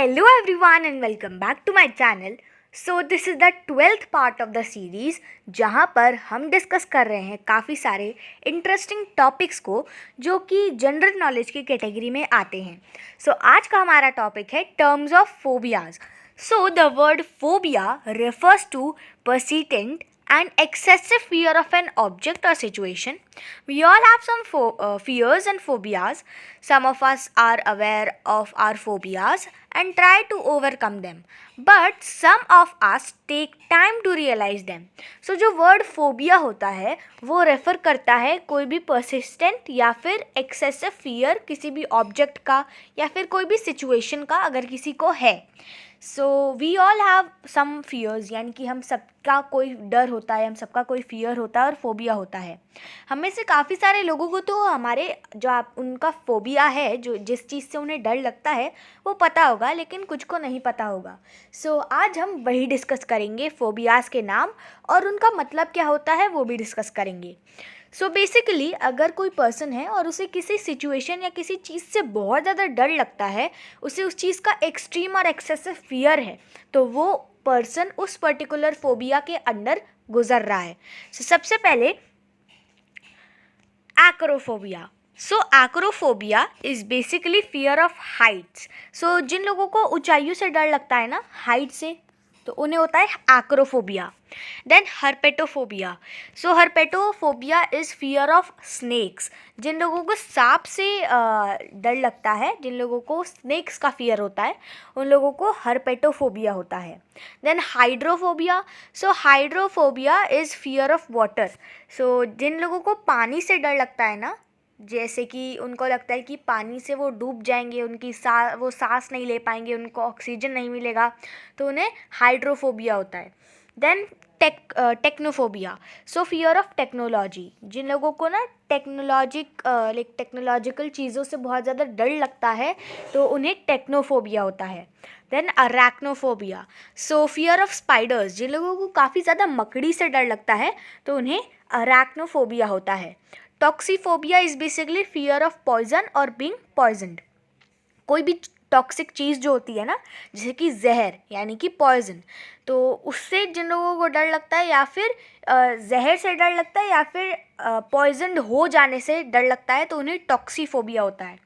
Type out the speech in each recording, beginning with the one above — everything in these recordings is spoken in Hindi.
Hello everyone and welcome back to my channel. So this is the 12th part of the series जहाँ पर हम डिस्कस कर रहे हैं काफ़ी सारे इंटरेस्टिंग टॉपिक्स को जो कि जनरल नॉलेज की कैटेगरी में आते हैं. आज का हमारा टॉपिक है terms of phobias. The word phobia refers to persistent and excessive fear of an object or situation. We all have some fears and phobias. Some of us are aware of our phobias and try to overcome them. But some of us take time to realize them. जो word phobia होता है वो रेफ़र करता है कोई भी persistent या फिर excessive fear किसी भी object का या फिर कोई भी situation का अगर किसी को है. We all have some fears, यानी कि हम सबका कोई डर होता है, हम सबका कोई फियर होता है और फोबिया होता है. हम में से काफ़ी सारे लोगों को तो हमारे उनका फोबिया है, जो जिस चीज़ से उन्हें डर लगता है वो पता होगा, लेकिन कुछ को नहीं पता होगा. आज हम वही डिस्कस करेंगे, फोबियाज़ के नाम और उनका मतलब क्या होता है वो भी डिस्कस करेंगे. बेसिकली अगर कोई पर्सन है और उसे किसी सिचुएशन या किसी चीज़ से बहुत ज़्यादा डर लगता है, उसे उस चीज़ का एक्सट्रीम और एक्सेसिव फियर है, तो वो पर्सन उस पर्टिकुलर फोबिया के अंदर गुजर रहा है. सबसे पहले acrophobia. Acrophobia is basically fear of heights. जिन लोगों को ऊंचाइयों से डर लगता है ना, हाइट से, तो उन्हें होता है acrophobia. Then herpetophobia. Herpetophobia is fear of snakes. जिन लोगों को सांप से डर लगता है, जिन लोगों को स्नेक्स का फियर होता है, उन लोगों को हर्पेटोफोबिया होता है. Then hydrophobia. Hydrophobia is fear of water. जिन लोगों को पानी से डर लगता है ना, जैसे कि उनको लगता है कि पानी से वो डूब जाएंगे, वो सांस नहीं ले पाएंगे, उनको ऑक्सीजन नहीं मिलेगा, तो उन्हें हाइड्रोफोबिया होता है. Then technophobia. Fear of technology. जिन लोगों को ना टेक्नोलॉजिकल चीज़ों से बहुत ज़्यादा डर लगता है तो उन्हें टेक्नोफोबिया होता है. Then arachnophobia. Fear of spiders. जिन लोगों को काफ़ी ज़्यादा मकड़ी से डर लगता है तो उन्हें अरैक्नोफोबिया होता है. Toxiphobia is basically fear of poison और बीइंग पॉइजनड. कोई भी टॉक्सिक चीज़ जो होती है ना, जैसे कि जहर यानी कि पॉइजन, तो उससे जिन लोगों को डर लगता है या फिर जहर से डर लगता है या फिर पॉइजनड हो जाने से डर लगता है, तो उन्हें टॉक्सीफोबिया होता है.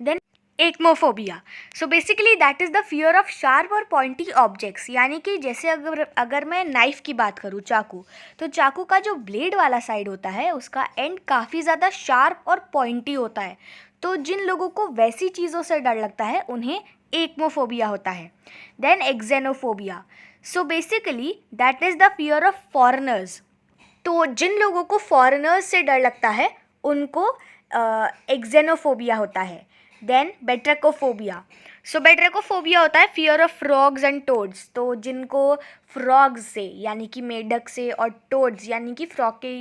Then aichmophobia. Basically that is the fear of sharp और पॉइंटी ऑब्जेक्ट्स. यानी कि जैसे अगर मैं नाइफ़ की बात करूँ, चाकू, तो चाकू का जो ब्लेड वाला साइड होता है उसका एंड काफ़ी ज़्यादा शार्प और पॉइंटी होता है. तो जिन लोगों को वैसी चीज़ों से डर लगता है उन्हें एक्मोफोबिया होता है. Then xenophobia. Basically that is the fear of foreigners. तो जिन लोगों को फॉरेनर्स से डर लगता है उनको एक्जेनोफोबिया होता है. देन बेट्रेकोफोबिया. बेट्रेकोफोबिया होता है fear of frogs and toads. तो जिनको फ्रॉग्स से यानी कि मेढक से और टोड्स यानी कि फ्रॉग के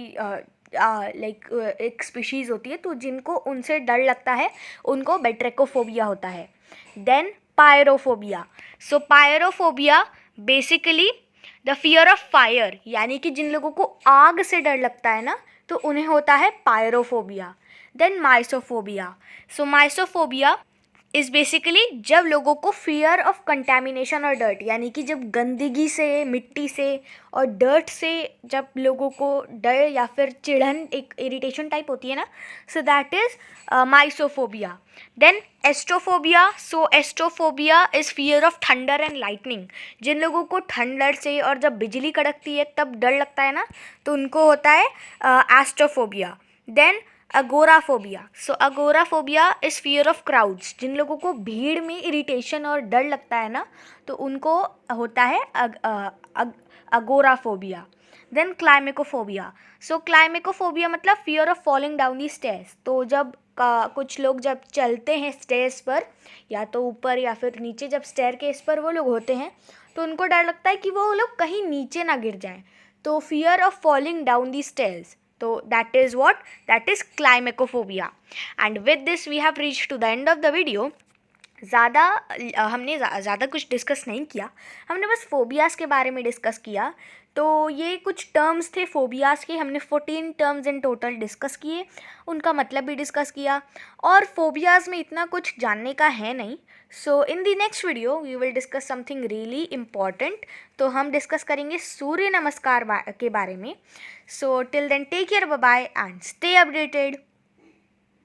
एक स्पीशीज़ होती है, तो जिनको उनसे डर लगता है उनको बेट्रेकोफोबिया होता है. Then pyrophobia. Pyrophobia basically the fear of fire. यानी कि जिन लोगों को आग से डर लगता है ना, तो उन्हें होता है पायरोफोबिया. देन माइसोफोबिया. माइसोफोबिया इज़ बेसिकली जब लोगों को फियर ऑफ कंटेमिनेशन और डर्ट, यानी कि जब गंदगी से, मिट्टी से और डर्ट से जब लोगों को डर या फिर चिढ़न, एक इरिटेशन टाइप होती है ना, that is mysophobia. Then astrophobia. Astrophobia is fear of thunder and lightning. जिन लोगों को थंडर से और जब बिजली कड़कती है तब डर लगता है ना, तो उनको होता है astrophobia. Then agoraphobia. Agoraphobia is fear of crowds. जिन लोगों को भीड़ में इरिटेशन और डर लगता है ना, तो उनको होता है अगोराफोबिया. देन क्लाइमेकोफोबिया. क्लाइमेकोफोबिया मतलब fear of falling down the stairs. तो जब कुछ लोग जब चलते हैं स्टेयर्स पर, या तो ऊपर या फिर नीचे, जब स्टेयरकेस पर वो लोग होते हैं तो उनको डर लगता है कि वो लोग कहीं नीचे ना गिर जाएं, तो fear of falling down the stairs. So that is what? That is climacophobia. And with this we have reached to the end of the video. हमने ज़्यादा कुछ डिस्कस नहीं किया, हमने बस फोबियाज़ के बारे में डिस्कस किया। तो ये कुछ टर्म्स थे फोबियाज़ के, हमने 14 टर्म्स इन टोटल डिस्कस किए, उनका मतलब भी डिस्कस किया। और फोबियाज़ में इतना कुछ जानने का है नहीं। So in the next video we will discuss something really important. तो हम डिस्कस करेंगे सूर्य नमस्कार के बारे में। So till then take care, bye bye and stay updated.